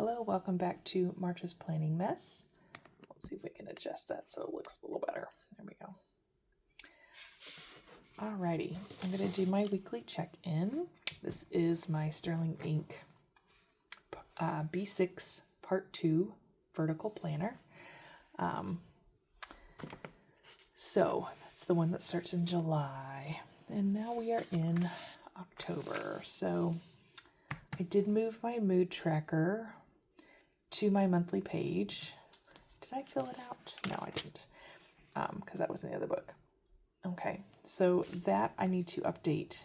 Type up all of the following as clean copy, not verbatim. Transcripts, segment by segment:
Hello, welcome back to March's Planning Mess. Let's see if we can adjust that so it looks a little better. There we go. Alrighty, I'm going to do my weekly check-in. This is my Sterling Ink B6 Part 2 Vertical Planner. So that's the one that starts in July. And now we are in October. So I did move my mood tracker to my monthly page. Did I fill it out? No, I didn't, because that was in the other book. Okay, so that I need to update.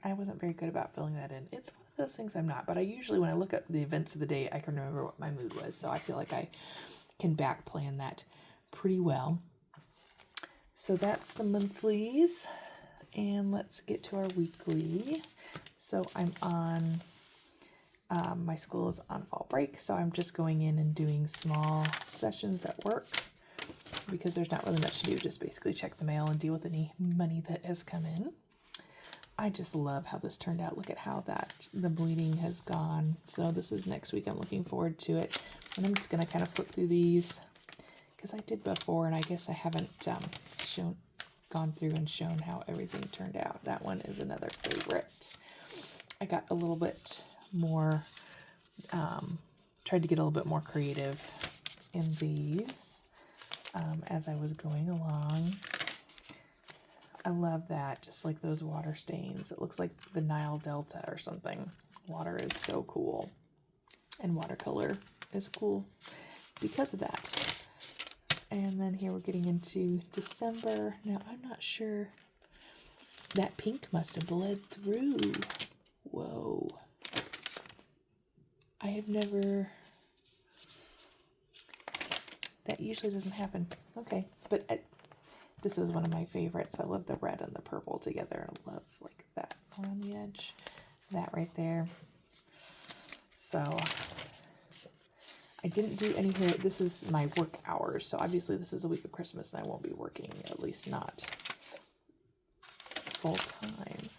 I wasn't very good about filling that in. It's one of those things I'm not, but I usually, when I look at the events of the day, I can remember what my mood was. So I feel like I can back plan that pretty well. So that's the monthlies. And let's get to our weekly. So I'm on, my school is on fall break, so I'm just going in and doing small sessions at work because there's not really much to do, just basically check the mail and deal with any money that has come in. I just love how this turned out. Look at how the bleeding has gone. So this is next week. I'm looking forward to it. And I'm just going to kind of flip through these because I did before, and I guess I haven't gone through and shown how everything turned out. That one is another favorite. I got a little bit more, tried to get a little bit more creative in these as I was going along. I love that, just like those water stains. It looks like the Nile Delta or something. Water is so cool. And watercolor is cool because of that. And then here we're getting into December. Now, I'm not sure. That pink must have bled through. Whoa. I have never... That usually doesn't happen. Okay, but this is one of my favorites. I love the red and the purple together. I love like that around the edge. That right there. So I didn't do any here. This is my work hours. So obviously this is the week of Christmas and I won't be working, at least not full time.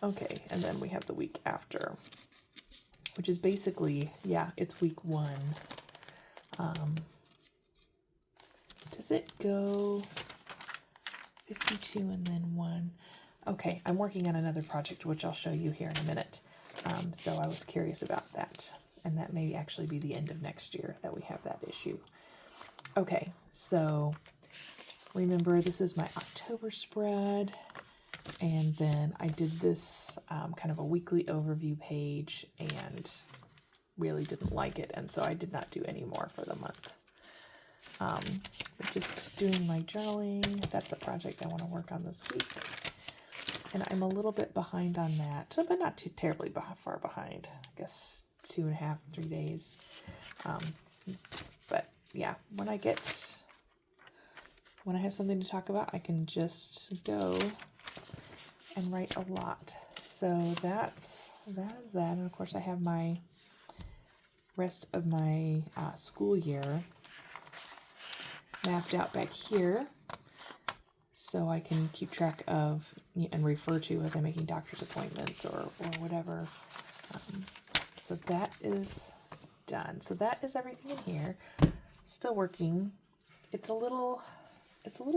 Okay, and then we have the week after, which is basically, yeah, it's week 1. Does it go 52 and then 1? Okay, I'm working on another project, which I'll show you here in a minute. So I was curious about that. And that may actually be the end of next year that we have that issue. Okay, so remember, this is my October spread. And then I did this kind of a weekly overview page and really didn't like it. And so I did not do any more for the month. But just doing my journaling. That's a project I want to work on this week. And I'm a little bit behind on that, but not too terribly far behind. I guess 2.5, 3 days. But yeah, when I have something to talk about, I can just go and write a lot. So that is that. And of course I have my rest of my school year mapped out back here so I can keep track of and refer to as I'm making doctor's appointments or whatever. So that is done. So that is everything in here. Still working. It's a little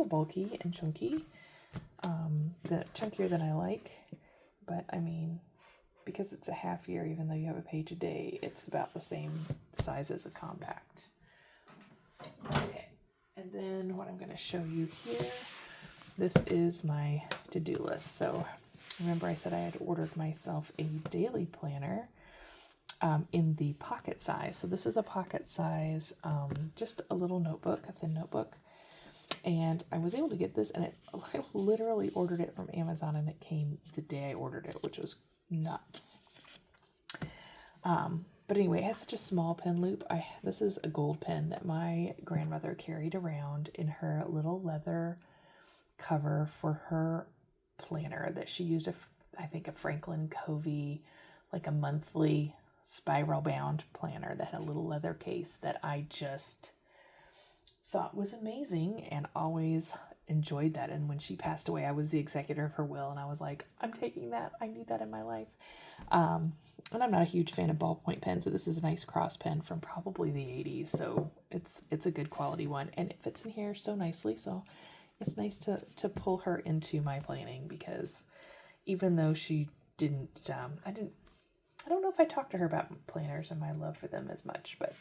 bulky and chunky. Chunkier than I like, but I mean, because it's a half year, even though you have a page a day, it's about the same size as a compact. Okay, and then what I'm going to show you here, this is my to-do list. So remember I said I had ordered myself a daily planner in the pocket size. So this is a pocket size, just a little notebook, a thin notebook. And I was able to get this, and I literally ordered it from Amazon, and it came the day I ordered it, which was nuts. But anyway, it has such a small pen loop. This is a gold pen that my grandmother carried around in her little leather cover for her planner that she used, I think a Franklin Covey, like a monthly spiral bound planner that had a little leather case that I just thought was amazing and always enjoyed that. And when she passed away, I was the executor of her will, and I was like, I'm taking that. I need that in my life. And I'm not a huge fan of ballpoint pens, but this is a nice cross pen from probably the 80s. So it's a good quality one, and it fits in here so nicely. So it's nice to pull her into my planning, because even though she didn't, I don't know if I talked to her about planners and my love for them as much, but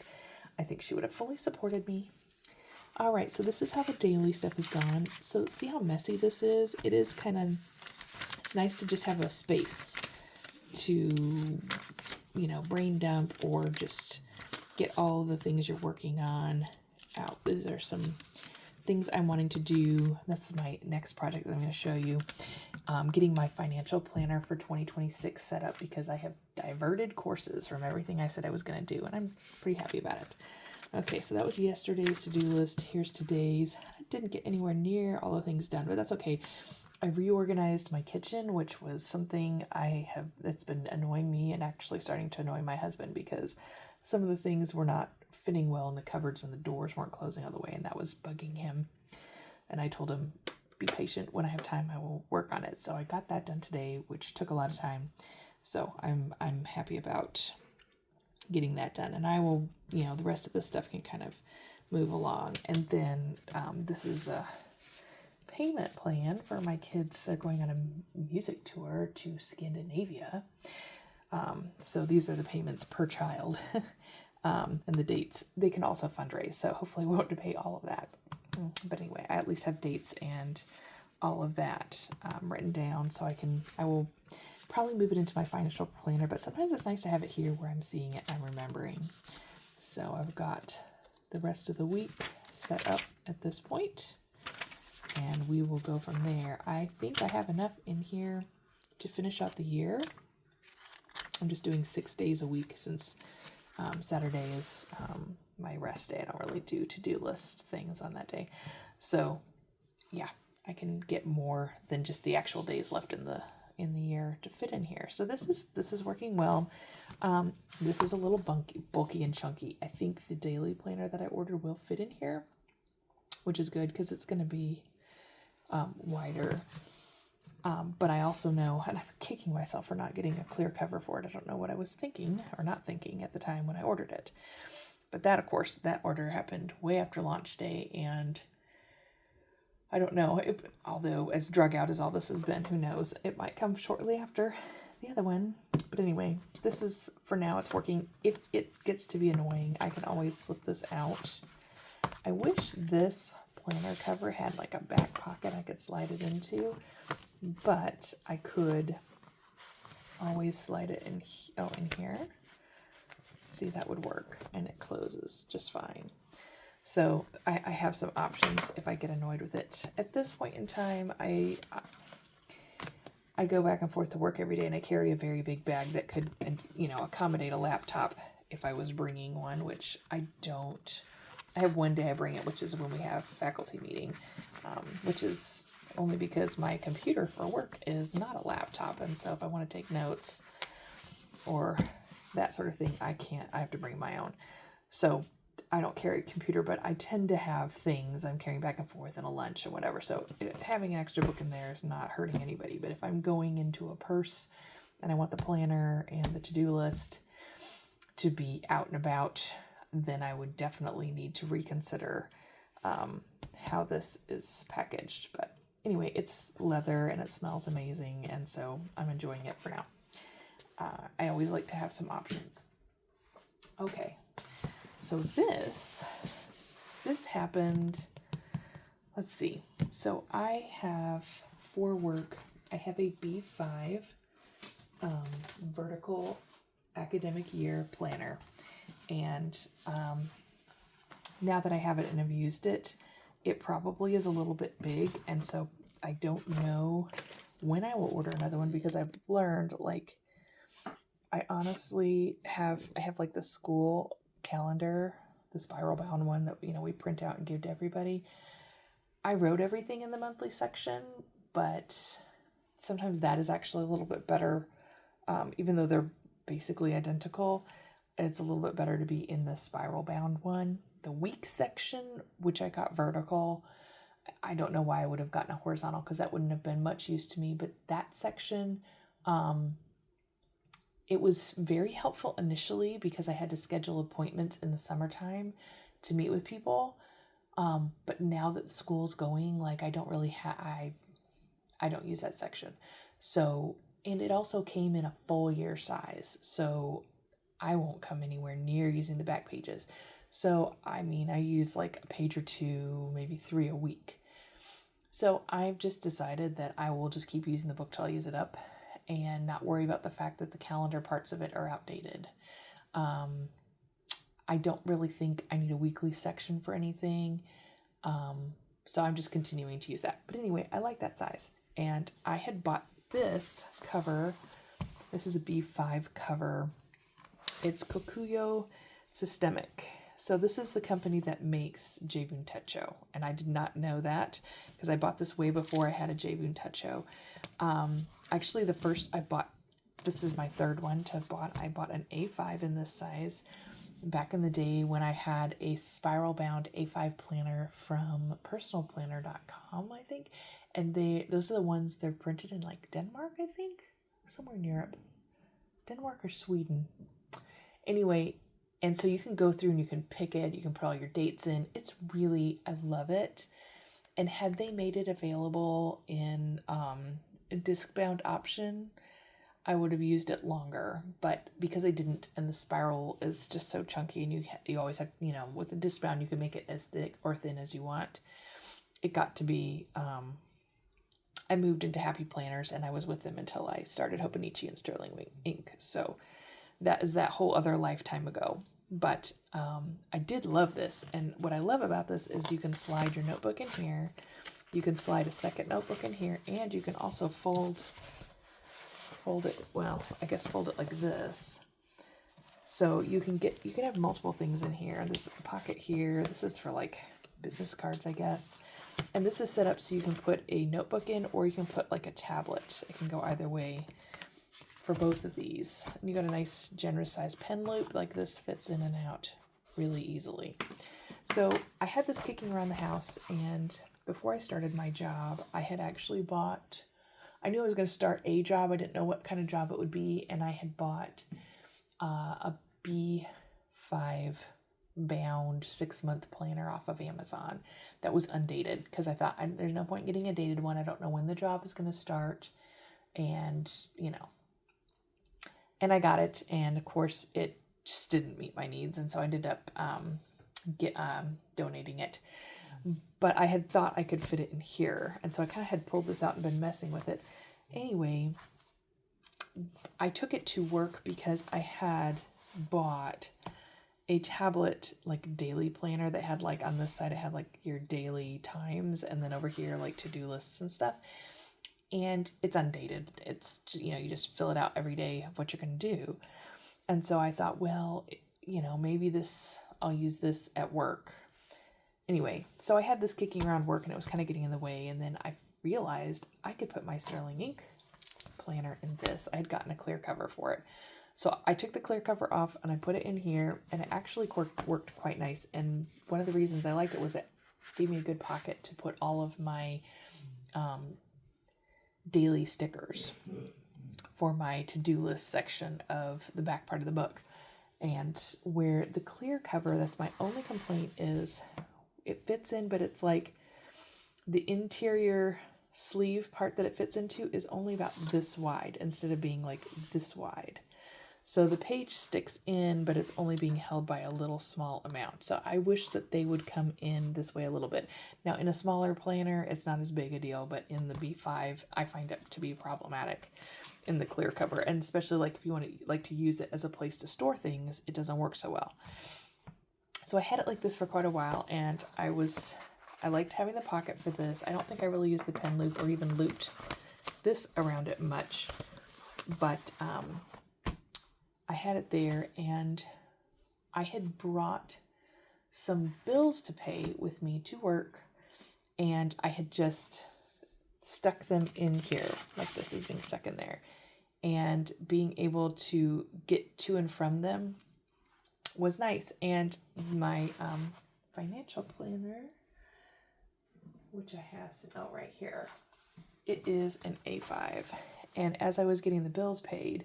I think she would have fully supported me. All right, so this is how the daily stuff has gone. So see how messy this is? It is kind of, it's nice to just have a space to, brain dump or just get all the things you're working on out. These are some things I'm wanting to do. That's my next project that I'm going to show you. Getting my financial planner for 2026 set up, because I have diverted courses from everything I said I was going to do, and I'm pretty happy about it. Okay, so that was yesterday's to-do list. Here's today's. I didn't get anywhere near all the things done, but that's okay. I reorganized my kitchen, which was something that's been annoying me and actually starting to annoy my husband, because some of the things were not fitting well in the cupboards and the doors weren't closing all the way, and that was bugging him. And I told him, be patient. When I have time, I will work on it. So I got that done today, which took a lot of time. So I'm happy about getting that done, and I will, the rest of this stuff can kind of move along. And then this is a payment plan for my kids. They're going on a music tour to Scandinavia. So these are the payments per child. And the dates. They can also fundraise, so hopefully we won't have to pay all of that. But anyway, I at least have dates and all of that written down, so I will probably move it into my financial planner, but sometimes it's nice to have it here where I'm seeing it and I'm remembering. So I've got the rest of the week set up at this point, and we will go from there. I think I have enough in here to finish out the year. I'm just doing 6 days a week, since Saturday is my rest day. I don't really do to-do list things on that day. So yeah, I can get more than just the actual days left in the year to fit in here. So this is working well. This is a little bulky and chunky. I think the daily planner that I ordered will fit in here, which is good because it's going to be wider. But I also know, and I'm kicking myself for not getting a clear cover for it. I don't know what I was thinking or not thinking at the time when I ordered it. But that, of course, that order happened way after launch day, and I don't know, although as drug out as all this has been, who knows, it might come shortly after the other one. But anyway, this is, for now, it's working. If it gets to be annoying, I can always slip this out. I wish this planner cover had like a back pocket I could slide it into, but I could always slide it in here. See, that would work, and it closes just fine. So I have some options if I get annoyed with it. At this point in time, I go back and forth to work every day, and I carry a very big bag that could, accommodate a laptop if I was bringing one, which I don't. I have one day I bring it, which is when we have faculty meeting, which is only because my computer for work is not a laptop, and so if I want to take notes or that sort of thing, I can't. I have to bring my own. So I don't carry a computer, but I tend to have things I'm carrying back and forth in a lunch and whatever. So having an extra book in there is not hurting anybody. But if I'm going into a purse and I want the planner and the to-do list to be out and about, then I would definitely need to reconsider how this is packaged. But anyway, it's leather and it smells amazing, and so I'm enjoying it for now. I always like to have some options. Okay, so this happened, let's see. So I have, for work, I have a B5 vertical academic year planner. And now that I have it and have used it, it probably is a little bit big. And so I don't know when I will order another one, because I've learned, I honestly have like the school calendar, the spiral bound one that, we print out and give to everybody. I wrote everything in the monthly section, but sometimes that is actually a little bit better. Even though they're basically identical, it's a little bit better to be in the spiral bound one. The week section, which I got vertical, I don't know why I would have gotten a horizontal because that wouldn't have been much use to me. But that section, it was very helpful initially because I had to schedule appointments in the summertime to meet with people. But now that school's going, like I don't really I don't use that section. So, and it also came in a full year size. So I won't come anywhere near using the back pages. So, I mean, I use like a page or two, maybe 3 a week. So I've just decided that I will just keep using the book till I use it up and not worry about the fact that the calendar parts of it are outdated. I don't really think I need a weekly section for anything. So I'm just continuing to use that. But anyway, I like that size. And I had bought this cover. This is a B5 cover. It's Kokuyo Systemic. So this is the company that makes Jabun Techo. And I did not know that because I bought this way before I had a Jabun Techo. Actually, the first I bought, this is my third one to have bought. I bought an A5 in this size back in the day when I had a spiral bound A5 planner from personalplanner.com, I think. And those are the ones, they're printed in like Denmark, I think, somewhere in Europe. Denmark or Sweden. Anyway, and so you can go through and you can pick it, you can put all your dates in. It's really, I love it. And had they made it available in a disc bound option, I would have used it longer, but because I didn't, and the spiral is just so chunky, and you always have, you know, with the disc bound, you can make it as thick or thin as you want. It got to be, I moved into Happy Planners, and I was with them until I started Hobonichi and Sterling Ink. So that is that whole other lifetime ago. But I did love this, and what I love about this is you can slide your notebook in here, you can slide a second notebook in here, and you can also fold it, well, I guess fold it like this. So you can have multiple things in here. There's a pocket here. This is for like business cards, I guess. And this is set up so you can put a notebook in, or you can put like a tablet. It can go either way for both of these. And you got a nice generous sized pen loop, like this fits in and out really easily. So I had this kicking around the house, and before I started my job, I had actually bought, I knew I was going to start a job. I didn't know what kind of job it would be. And I had bought a B5 bound 6-month planner off of Amazon that was undated because I thought there's no point in getting a dated one. I don't know when the job is going to start. And, you know, and I got it. And of course, it just didn't meet my needs. And so I ended up donating it. But I had thought I could fit it in here. And so I kind of had pulled this out and been messing with it. Anyway, I took it to work because I had bought a tablet like daily planner that had like on this side, it had like your daily times. And then over here, like to-do lists and stuff. And it's undated. It's, you know, you just fill it out every day of what you're going to do. And so I thought, well, you know, maybe I'll use this at work. Anyway, so I had this kicking around work and it was kind of getting in the way. And then I realized I could put my Sterling Ink planner in this. I had gotten a clear cover for it. So I took the clear cover off and I put it in here, and it actually worked quite nice. And one of the reasons I liked it was it gave me a good pocket to put all of my daily stickers for my to-do list section of the back part of the book. And where the clear cover, that's my only complaint, is it fits in, but it's like the interior sleeve part that it fits into is only about this wide instead of being like this wide. So the page sticks in, but it's only being held by a little small amount. So I wish that they would come in this way a little bit. Now in a smaller planner, it's not as big a deal, but in the B5, I find it to be problematic in the clear cover. And especially like if you want to use it as a place to store things, it doesn't work so well. So I had it like this for quite a while, and I liked having the pocket for this. I don't think I really used the pen loop or even looped this around it much, but I had it there, and I had brought some bills to pay with me to work, and I had just stuck them in here, like this is being stuck in there, and being able to get to and from them was nice. And my financial planner which I have right here. It is an A5. And as I was getting the bills paid,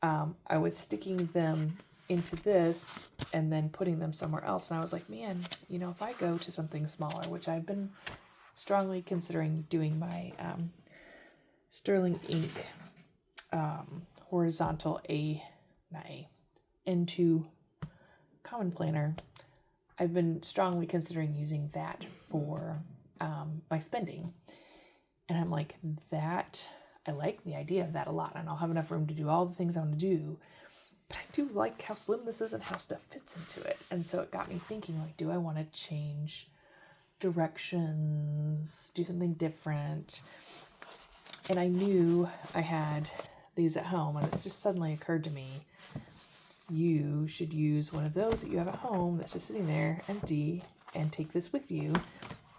I was sticking them into this and then putting them somewhere else. And I was like, man, if I go to something smaller, which I've been strongly considering doing my Sterling Ink horizontal N2 common planner. I've been strongly considering using that for my spending. And I'm like, I like the idea of that a lot. And I'll have enough room to do all the things I want to do. But I do like how slim this is and how stuff fits into it. And so it got me thinking, like, do I want to change directions, do something different? And I knew I had these at home, and it's just suddenly occurred to me, you should use one of those that you have at home that's just sitting there empty, and take this with you,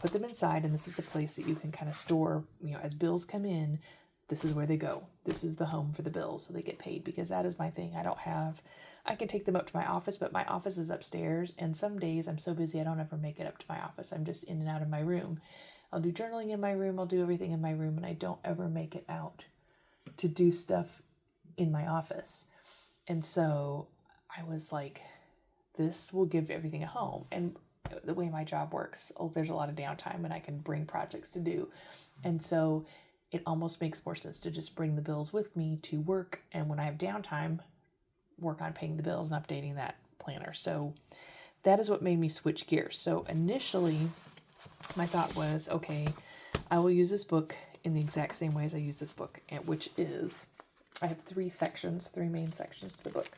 put them inside, and this is a place that you can kind of store, as bills come in, this is where they go. This is the home for the bills, so they get paid, because that is my thing. I can take them up to my office, but my office is upstairs, and some days I'm so busy I don't ever make it up to my office. I'm just in and out of my room. I'll do journaling in my room, I'll do everything in my room, and I don't ever make it out to do stuff in my office. And so I was like, this will give everything a home. And the way my job works, there's a lot of downtime and I can bring projects to do. And so it almost makes more sense to just bring the bills with me to work. And when I have downtime, work on paying the bills and updating that planner. So that is what made me switch gears. So initially, my thought was, okay, I will use this book in the exact same way as I use this book, which is, I have three main sections to the book.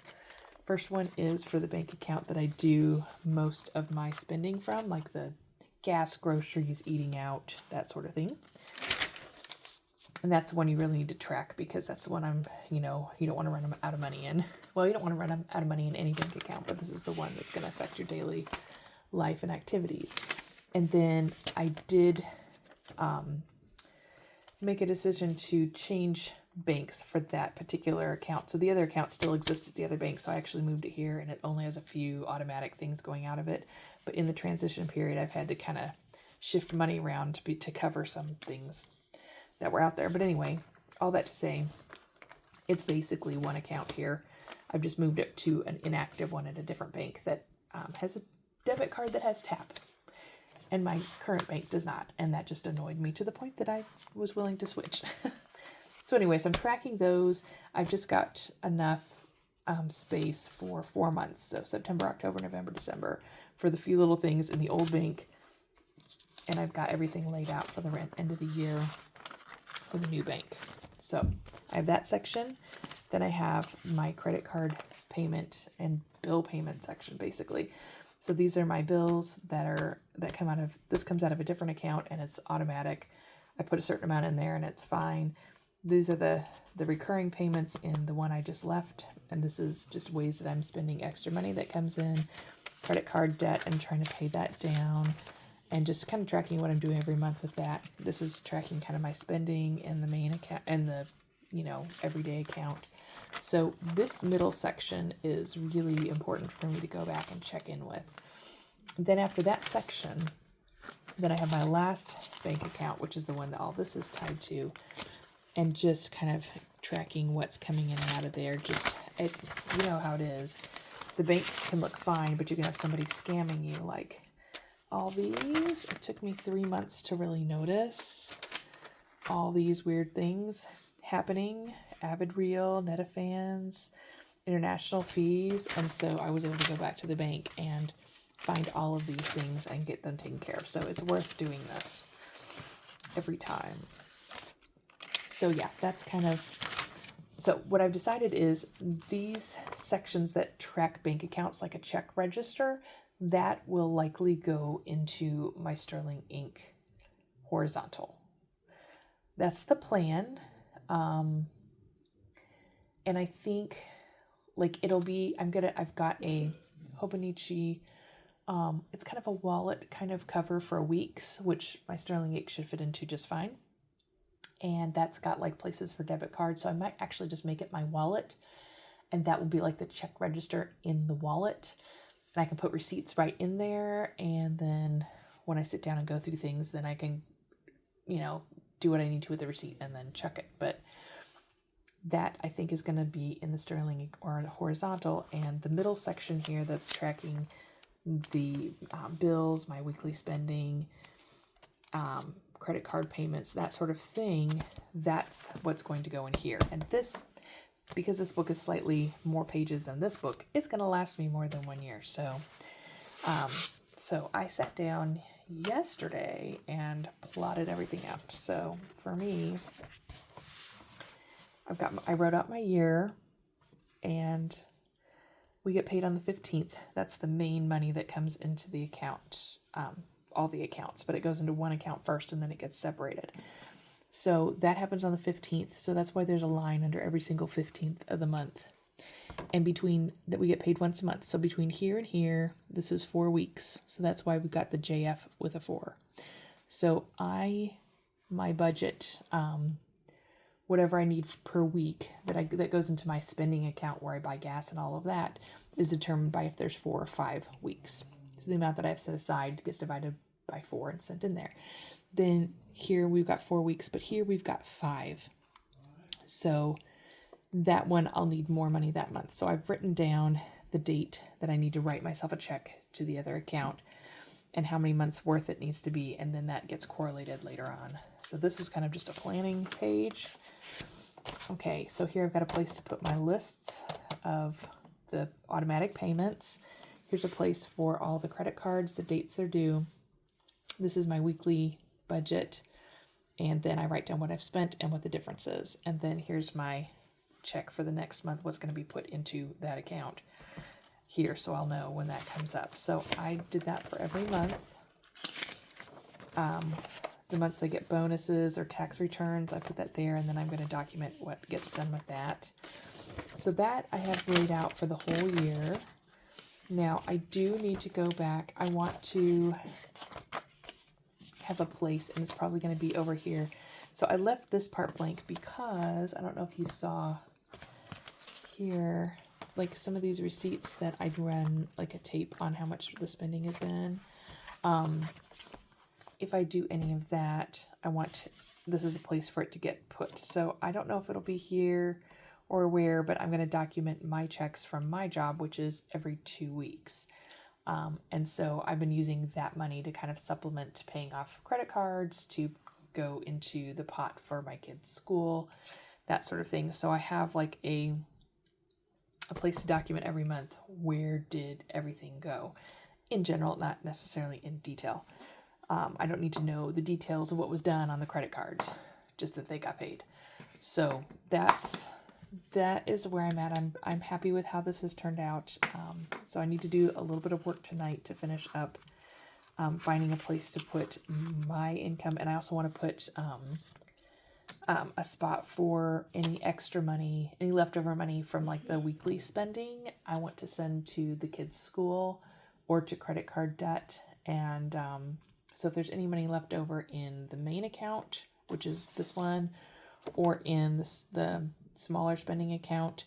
First one is for the bank account that I do most of my spending from, like the gas, groceries, eating out, that sort of thing. And that's the one you really need to track, because that's the one you don't want to run out of money in. Well, you don't want to run out of money in any bank account, but this is the one that's going to affect your daily life and activities. And then I did make a decision to change banks for that particular account. So the other account still exists at the other bank, so I actually moved it here, and it only has a few automatic things going out of it. But in the transition period, I've had to kind of shift money around to cover some things that were out there. But anyway, all that to say, it's basically one account here. I've just moved it to an inactive one at a different bank that has a debit card that has tap. And my current bank does not. And that just annoyed me to the point that I was willing to switch. So anyway, so I'm tracking those. I've just got enough space for 4 months. So September, October, November, December, for the few little things in the old bank. And I've got everything laid out for the end of the year for the new bank. So I have that section. Then I have my credit card payment and bill payment section, basically. So these are my bills that comes out of a different account, and it's automatic. I put a certain amount in there and it's fine. These are the recurring payments in the one I just left. And this is just ways that I'm spending extra money that comes in, credit card debt, and trying to pay that down, and just kind of tracking what I'm doing every month with that. This is tracking kind of my spending in the main account and the, everyday account. So this middle section is really important for me to go back and check in with. Then after that section, then I have my last bank account, which is the one that all this is tied to, and just kind of tracking what's coming in and out of there. You know how it is. The bank can look fine, but you can have somebody scamming you, like all these. It took me 3 months to really notice all these weird things happening. AvidReal, Netafans, international fees. And so I was able to go back to the bank and find all of these things and get them taken care of. So it's worth doing this every time. So yeah, that's so what I've decided is these sections that track bank accounts, like a check register, that will likely go into my Sterling Ink horizontal. That's the plan. And I think I've got a Hobonichi, it's kind of a wallet kind of cover for weeks, which my Sterling Ink should fit into just fine. And that's got like places for debit cards. So I might actually just make it my wallet, and that will be like the check register in the wallet. And I can put receipts right in there. And then when I sit down and go through things, then I can do what I need to with the receipt and then check it. But that I think is going to be in the Sterling or horizontal, and the middle section here that's tracking the bills, my weekly spending, credit card payments, that sort of thing, that's what's going to go in here. And this, because this book is slightly more pages than this book, it's going to last me more than 1 year. So I sat down yesterday and plotted everything out. So for me, I wrote out my year, and we get paid on the 15th. That's the main money that comes into the account, all the accounts, but it goes into one account first and then it gets separated. So that happens on the 15th. So that's why there's a line under every single 15th of the month. And between that, we get paid once a month. So between here and here, this is 4 weeks. So that's why we've got the JF with a 4. So my budget, whatever I need per week that goes into my spending account where I buy gas and all of that, is determined by if there's 4 or 5 weeks. So the amount that I've set aside gets divided by 4 and sent in there. Then here we've got 4 weeks, but here we've got 5. So that one, I'll need more money that month. So I've written down the date that I need to write myself a check to the other account and how many months worth it needs to be. And then that gets correlated later on. So this was kind of just a planning page. Okay, so here I've got a place to put my lists of the automatic payments. Here's a place for all the credit cards, the dates they're due. This is my weekly budget. And then I write down what I've spent and what the difference is. And then here's my check for the next month, what's going to be put into that account here. So I'll know when that comes up. So I did that for every month. The months I get bonuses or tax returns, I put that there, and then I'm going to document what gets done with that. So that I have laid out for the whole year. Now I do need to go back. I want to have a place, and it's probably going to be over here. So I left this part blank because I don't know if you saw here, like some of these receipts that I'd run like a tape on how much the spending has been. If I do any of that, this is a place for it to get put. So I don't know if it'll be here or where, but I'm going to document my checks from my job, which is every 2 weeks. And so I've been using that money to kind of supplement paying off credit cards, to go into the pot for my kids' school, that sort of thing. So I have like a place to document every month, where did everything go in general, not necessarily in detail. I don't need to know the details of what was done on the credit cards, just that they got paid. So that is where I'm at. I'm happy with how this has turned out. So I need to do a little bit of work tonight to finish up finding a place to put my income. And I also want to put a spot for any extra money, any leftover money from like the weekly spending I want to send to the kids' school or to credit card debt. And so if there's any money left over in the main account, which is this one, or in the smaller spending account,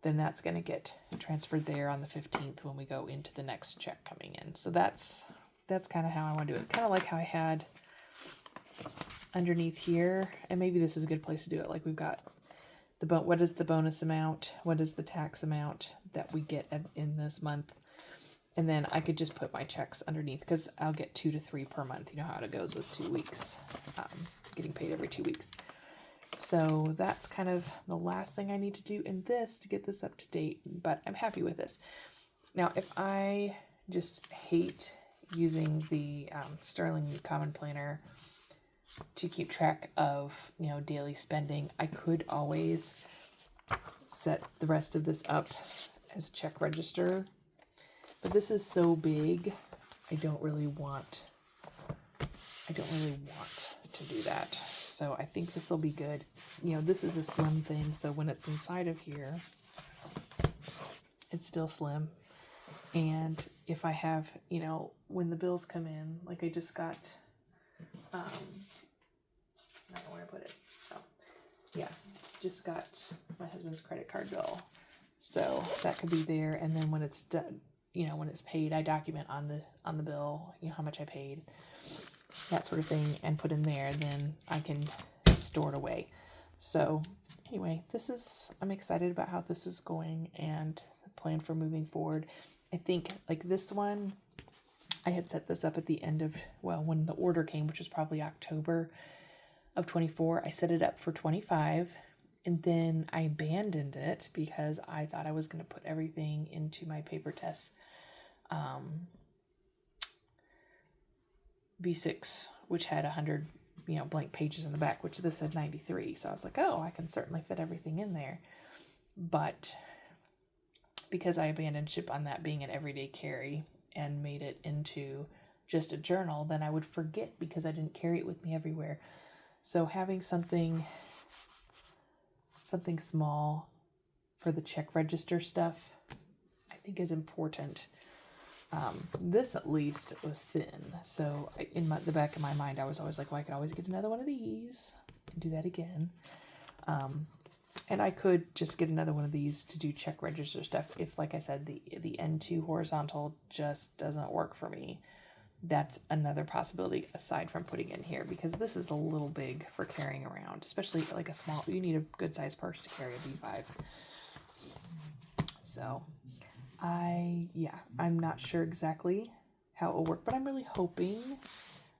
then that's going to get transferred there on the 15th when we go into the next check coming in. So that's kind of how I want to do it. Kind of like how I had underneath here, and maybe this is a good place to do it. Like we've got what is the bonus amount? What is the tax amount that we get in this month? And then I could just put my checks underneath, because I'll get 2 to 3 per month. You know how it goes with 2 weeks, getting paid every 2 weeks. So that's kind of the last thing I need to do in this to get this up to date, but I'm happy with this. Now, if I just hate using the Sterling Common Planner to keep track of, daily spending, I could always set the rest of this up as a check register. But this is so big, I don't really want to do that. So I think this will be good. This is a slim thing, so when it's inside of here, it's still slim. And if I have, when the bills come in, like I just got, I don't know where I put it. Oh, yeah, just got my husband's credit card bill. So that could be there. And then when it's done, when it's paid, I document on the bill, how much I paid. that sort of thing, and put in there, then I can store it away. So anyway, I'm excited about how this is going and the plan for moving forward. I think like this one, I had set this up at the end of, when the order came, which was probably October of 24, I set it up for 25, and then I abandoned it because I thought I was going to put everything into my Paper Tess B6, which had 100, blank pages in the back, which this had 93. So I was like, oh, I can certainly fit everything in there. But because I abandoned ship on that being an everyday carry and made it into just a journal, then I would forget because I didn't carry it with me everywhere. So having something small for the check register stuff, I think is important. This at least was thin. So in the back of my mind, I was always like, well, I could always get another one of these and do that again. And I could just get another one of these to do check register stuff. If, like I said, the N2 horizontal just doesn't work for me. That's another possibility aside from putting in here, because this is a little big for carrying around, especially like you need a good sized purse to carry a B5. So I'm not sure exactly how it will work, but I'm really hoping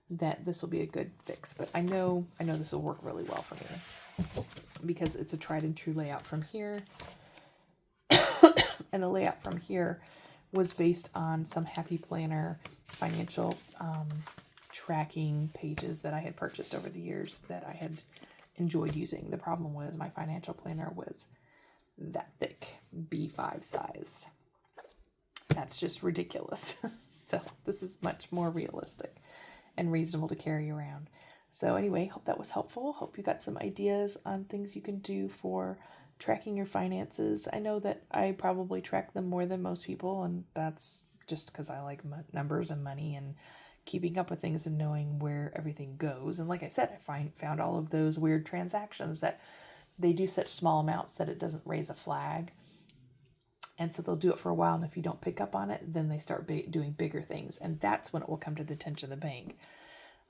that this will be a good fix. But I know this will work really well for me because it's a tried and true layout from here. And the layout from here was based on some Happy Planner financial tracking pages that I had purchased over the years that I had enjoyed using. The problem was my financial planner was that thick, B5 size. That's just ridiculous. So this is much more realistic and reasonable to carry around. So anyway, hope that was helpful. Hope you got some ideas on things you can do for tracking your finances. I know that I probably track them more than most people, and that's just because I like numbers and money and keeping up with things and knowing where everything goes. And like I said, I found all of those weird transactions that they do such small amounts that it doesn't raise a flag. And so they'll do it for a while, and if you don't pick up on it, then they start doing bigger things. And that's when it will come to the attention of the bank.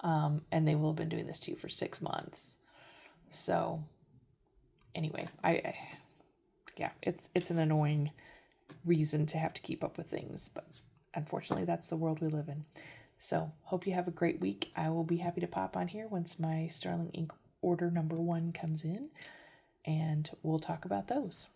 And they will have been doing this to you for 6 months. So anyway, it's an annoying reason to have to keep up with things. But unfortunately, that's the world we live in. So hope you have a great week. I will be happy to pop on here once my Sterling Ink order number 1 comes in, and we'll talk about those.